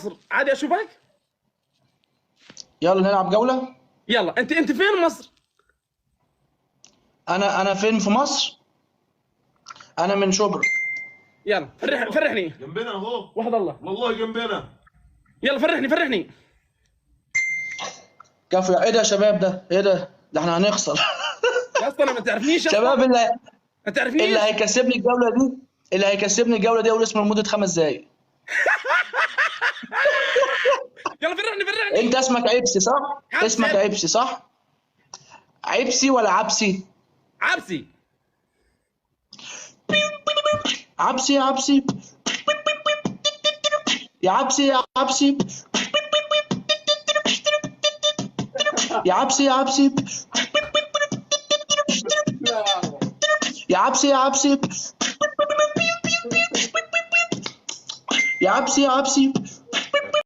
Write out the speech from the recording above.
مصر، عادي اشوفك؟ يلا نلعب جولة. يلا انت فين مصر؟ انا فين في مصر؟ انا من شبرا. يلا فرحني. جنبنا اهو. وحد الله. والله جنبنا. يلا فرحني. كفو. ايه ده يا شباب؟ ايه ده احنا هنخسر. يا اسطى انا ما تعرفنيش يا شباب، اسطى، اللي ما تعرفنيش. هيكسبني الجولة دي، يقول اسمه لمدة 5 دقايق. يلا فرحني. انت اسمك عيبسي صح؟ عبسي. اسمك عيبسي صح؟ عيبسي ولا عبسي؟ عبسي. عبسي يا عبسي، يا عبسي يا عبسي، يا عبسي يا عبسي، يا عبسي يا عبسي، يا عبسي يا عبسي.